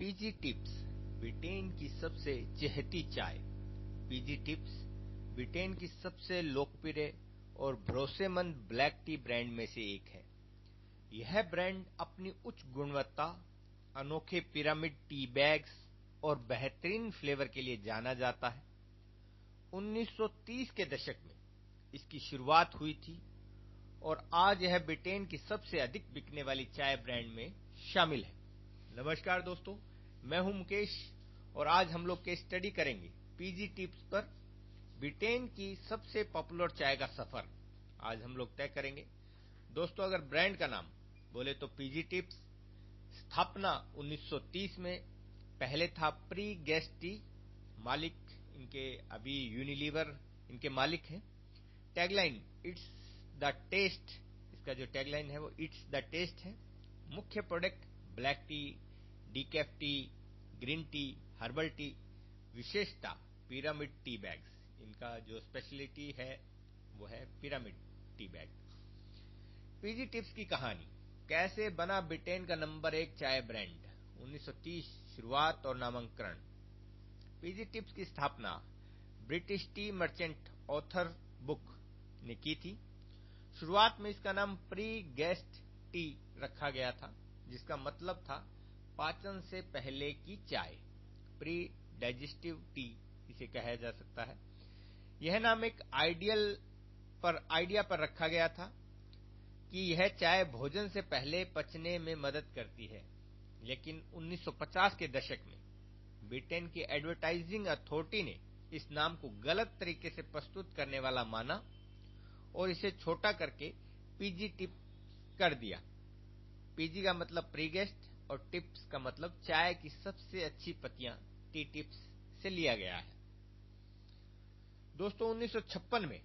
PG tips Britain की सबसे चहेती चाय। पीजी टिप्स ब्रिटेन की सबसे लोकप्रिय और भरोसेमंद ब्लैक टी ब्रांड में से एक है। यह ब्रांड अपनी उच्च गुणवत्ता, अनोखे पिरामिड टी बैग्स और बेहतरीन फ्लेवर के लिए जाना जाता है। 1930 के दशक में इसकी शुरुआत हुई थी और आज यह ब्रिटेन की सबसे अधिक बिकने वाली चाय ब्रांड में शामिल है। नमस्कार दोस्तों, मैं हूं मुकेश और आज हम लोग केस स्टडी करेंगे पीजी टिप्स पर ब्रिटेन की सबसे पॉपुलर चाय का सफर आज हम लोग तय करेंगे। दोस्तों, अगर ब्रांड का नाम बोले तो पीजी टिप्स, स्थापना 1930 में, पहले था प्री गेस्ट टी, मालिक इनके अभी यूनिलीवर इनके मालिक हैं। टैगलाइन इट्स द टेस्ट, इसका जो टैगलाइन है वो इट्स द टेस्ट है। मुख्य product black T, decaf T, green tea, herbal tea. विशेषता पिरामिड टी बैग्स, इनका जो स्पेशलिटी है वो है pyramid tea bag. PG tips की कहानी, कैसे बना ब्रिटेन का नंबर 1 चाय ब्रांड। 1930 शुरुआत और नामांकन। पीजी टिप्स की स्थापना British T merchant author book ने की थी। शुरुआत में इसका नाम प्री गेस्ट टी रखा गया था, जिसका मतलब था पाचन से पहले की चाय। प्री डाइजेस्टिव टी इसे कहा जा सकता है। यह नाम एक आइडिया पर रखा गया था कि यह चाय भोजन से पहले पचने में मदद करती है। लेकिन 1950 के दशक में ब्रिटेन की एडवर्टाइजिंग अथॉरिटी ने इस नाम को गलत तरीके से प्रस्तुत करने वाला माना और इसे छोटा करके पीजी टिप कर दिया। पीजी का मतलब प्री गेस्ट और टिप्स का मतलब चाय की सबसे अच्छी पत्तियां, टी टिप्स से लिया गया है। दोस्तों, 1956 में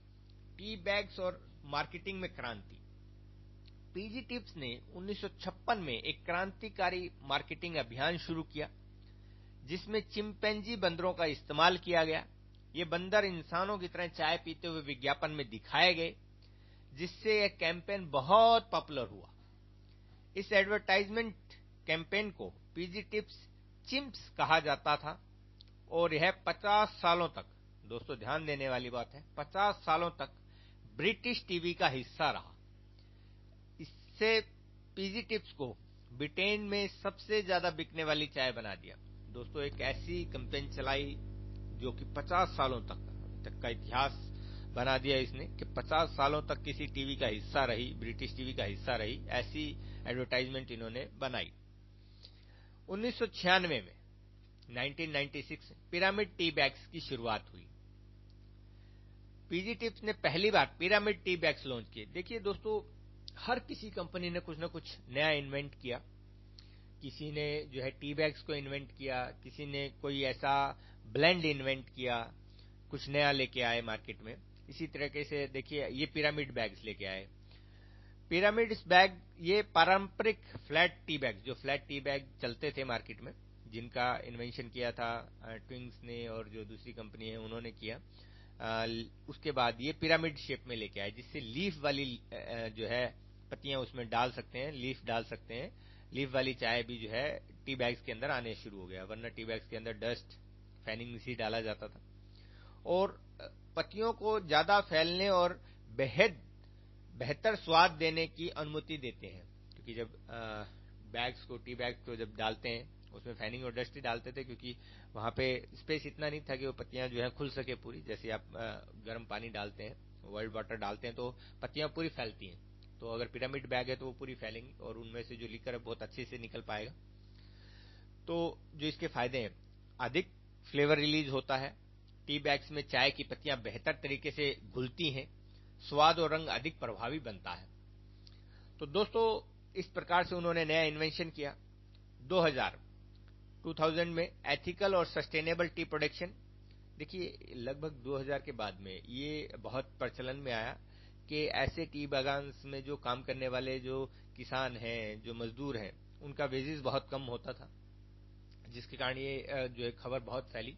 टी बैग्स और मार्केटिंग में क्रांति। पीजी टिप्स ने 1956 में एक क्रांतिकारी मार्केटिंग अभियान शुरू किया, जिसमें चिंपैंजी बंदरों का इस्तेमाल किया गया। ये बंदर इंसानों की तरह चाय पीते हुए विज्ञापन में दिखाए गए, जिससे यह कैंपेन बहुत पॉपुलर हुआ। इस एडवर्टाइजमेंट कैंपेन को पीजी टिप्स चिम्प्स कहा जाता था और यह 50 सालों तक, दोस्तों ध्यान देने वाली बात है, 50 सालों तक ब्रिटिश टीवी का हिस्सा रहा। इससे पीजी टिप्स को ब्रिटेन में सबसे ज्यादा बिकने वाली चाय बना दिया। दोस्तों, एक ऐसी कैंपेन चलाई जो कि 50 सालों तक का इतिहास बना दिया इसने, कि 50 सालों तक किसी टीवी का हिस्सा रही, ब्रिटिश टीवी का हिस्सा रही, ऐसी एडवर्टाइजमेंट इन्होंने बनाई। 1996 में 1996 पिरामिड टी बैग्स की शुरुआत हुई। पीजी टिप्स ने पहली बार पिरामिड टी बैग्स लॉन्च किए। देखिए दोस्तों, हर किसी कंपनी ने कुछ ना कुछ नया इन्वेंट किया। किसी ने जो है टी बैग्स को इन्वेंट किया, किसी ने कोई ऐसा ब्लेंड इन्वेंट किया, कुछ नया लेके आए मार्केट में। इसी तरीके से देखिए, ये पिरामिड बैग्स लेके आए। पिरामिड बैग ये पारंपरिक फ्लैट टी बैग, जो फ्लैट टी बैग चलते थे मार्केट में, जिनका इन्वेंशन किया था ट्विंग्स ने और जो दूसरी कंपनी है उन्होंने किया। उसके बाद ये पिरामिड शेप में लेके आए, जिससे लीफ वाली जो है पत्तियां उसमें डाल सकते हैं, लीफ डाल सकते हैं। लीफ वाली चाय भी जो है टी बैग्स के अंदर आने शुरू हो गया, वरना टी बैग्स के अंदर डस्ट, फैनिंग सी डाला जाता था। और पत्तियों को ज्यादा फैलने और बेहतर स्वाद देने की अनुमति देते हैं, क्योंकि जब बैग्स को, टी बैग्स को जब डालते हैं उसमें फैनिंग और डस्ट ही डालते थे, क्योंकि वहां पे स्पेस इतना नहीं था कि वो पत्तियां जो है खुल सके पूरी। जैसे आप गर्म पानी डालते हैं, वर्ल्ड वाटर डालते हैं तो पत्तियां पूरी फैलती हैं। तो अगर पिरामिड बैग है तो वो पूरी फैलेंगी और उनमें से जो लिकर है बहुत अच्छे से निकल पाएगा। तो जो इसके फायदे हैं, अधिक फ्लेवर रिलीज होता है, टी बैग्स में चाय की पत्तियां बेहतर तरीके से घुलती हैं, स्वाद और रंग अधिक प्रभावी बनता है। तो दोस्तों, इस प्रकार से उन्होंने नया इन्वेंशन किया। 2000 में एथिकल और सस्टेनेबल टी प्रोडक्शन। देखिए, लगभग 2000 के बाद में ये बहुत प्रचलन में आया कि ऐसे टी बागान में जो काम करने वाले जो किसान हैं, जो मजदूर हैं, उनका वेजेस बहुत कम होता था, जिसके कारण ये जो है खबर बहुत फैली।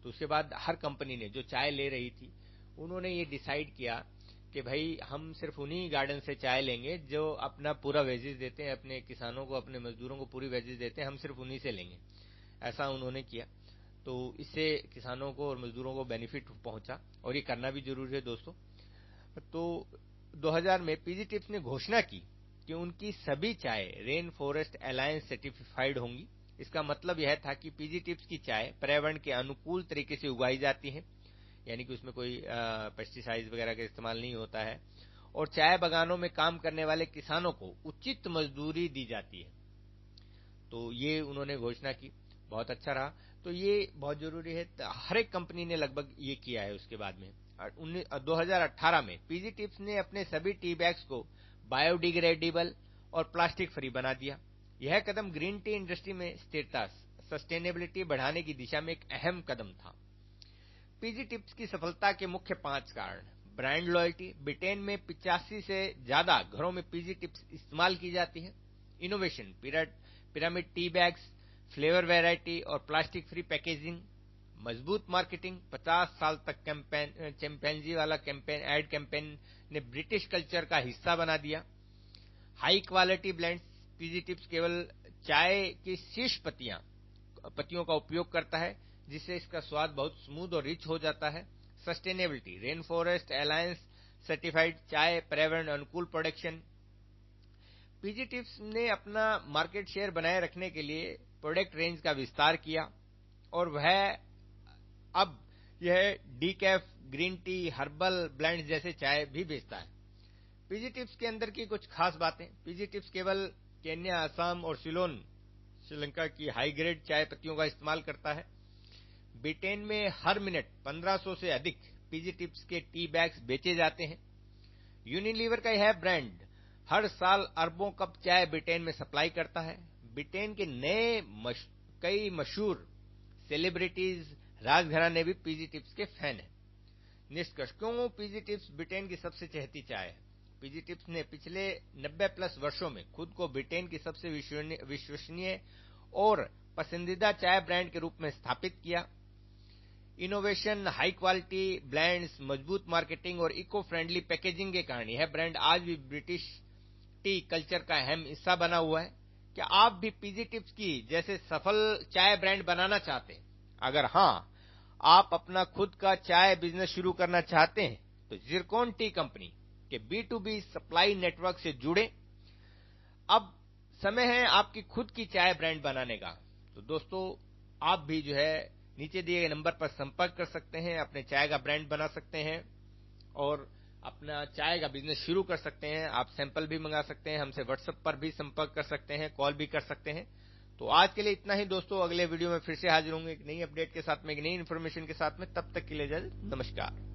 तो उसके बाद हर कंपनी ने जो चाय ले रही थी, उन्होंने ये डिसाइड किया कि भाई हम सिर्फ उन्हीं गार्डन से चाय लेंगे जो अपना पूरा वेजेस देते हैं, अपने किसानों को, अपने मजदूरों को पूरी वेजेस देते हैं, हम सिर्फ उन्हीं से लेंगे। ऐसा उन्होंने किया। तो इससे किसानों को और मजदूरों को बेनिफिट पहुंचा और ये करना भी जरूरी है दोस्तों। तो 2000 में पीजी टिप्स ने घोषणा की कि उनकी सभी चाय रेन फॉरेस्ट अलायंस सर्टिफाइड होंगी। इसका मतलब यह था कि पीजी टिप्स की चाय पर्यावरण के अनुकूल तरीके से उगाई जाती है, यानी कि उसमें कोई पेस्टिसाइड वगैरह का इस्तेमाल नहीं होता है, और चाय बागानों में काम करने वाले किसानों को उचित मजदूरी दी जाती है। तो ये उन्होंने घोषणा की, बहुत अच्छा रहा। तो ये बहुत जरूरी है, हर एक कंपनी ने लगभग ये किया है। उसके बाद में 2018 में पीजी टिप्स ने अपने सभी टी बैग्स को बायोडिग्रेडेबल और प्लास्टिक फ्री बना दिया। यह कदम ग्रीन टी इंडस्ट्री में स्थिरता, सस्टेनेबिलिटी बढ़ाने की दिशा में एक अहम कदम था। पीजी टिप्स की सफलता के मुख्य 5 कारण: ब्रांड लॉयल्टी, ब्रिटेन में 85 से ज्यादा घरों में पीजी टिप्स इस्तेमाल की जाती है। Innovation, pyramid tea bags, flavour variety और प्लास्टिक फ्री पैकेजिंग। मजबूत मार्केटिंग, 50 साल तक चैंपियंजी वाला कैंपेन, एड कैंपेन ने ब्रिटिश कल्चर का हिस्सा बना दिया। High quality blends, PG tips केवल चाय की शीर्ष पत्तियों का उपयोग करता है, जिससे इसका स्वाद बहुत स्मूथ और रिच हो जाता है। Sustainability, rain forest alliance certified चाय, पर्यावरण अनुकूल प्रोडक्शन। पीजी टिप्स ने अपना मार्केट शेयर बनाए रखने के लिए प्रोडक्ट रेंज का विस्तार किया और वह अब यह decaf, green tea, herbal blends जैसे चाय भी बेचता है। पीजी टिप्स के अंदर की कुछ खास बातें: पीजी टिप्स केवल केन्या, असम और सिलोन, श्रीलंका की हाई ग्रेड चाय पत्तियों का इस्तेमाल करता है। ब्रिटेन में हर मिनट 1500 से अधिक पीजी टिप्स के टी बैग्स बेचे जाते हैं। यूनिलीवर का यह ब्रांड हर साल अरबों कप चाय ब्रिटेन में सप्लाई करता है। ब्रिटेन के कई मशहूर सेलिब्रिटीज, राजघराने भी पीजी टिप्स के फैन हैं। निष्कर्ष: क्यों पीजी टिप्स ब्रिटेन की सबसे चहेती चाय है? पीजी टिप्स ने पिछले 90 प्लस वर्षों में खुद को ब्रिटेन की सबसे विश्वसनीय और पसंदीदा चाय ब्रांड के रूप में स्थापित किया। इनोवेशन, हाई क्वालिटी ब्लेंड्स, मजबूत मार्केटिंग और इको फ्रेंडली पैकेजिंग के कारण यह ब्रांड आज भी ब्रिटिश टी कल्चर का अहम हिस्सा बना हुआ है। क्या आप भी पीजी टिप्स की जैसे सफल चाय ब्रांड बनाना चाहते हैं? अगर हाँ, आप अपना खुद का चाय बिजनेस शुरू करना चाहते हैं तो जिरकॉन टी कंपनी के B2B सप्लाई नेटवर्क से जुड़े। अब समय है आपकी खुद की चाय ब्रांड बनाने का। तो दोस्तों, आप भी जो है नीचे दिए गए नंबर पर संपर्क कर सकते हैं, अपने चाय का ब्रांड बना सकते हैं और अपना चाय का बिजनेस शुरू कर सकते हैं। आप सैंपल भी मंगा सकते हैं, हमसे व्हाट्सएप पर भी संपर्क कर सकते हैं, कॉल भी कर सकते हैं। तो आज के लिए इतना ही दोस्तों। अगले वीडियो में फिर से हाजिर होंगे एक नई अपडेट के साथ में, एक नई इन्फॉर्मेशन के साथ में। तब तक के लिए नमस्कार।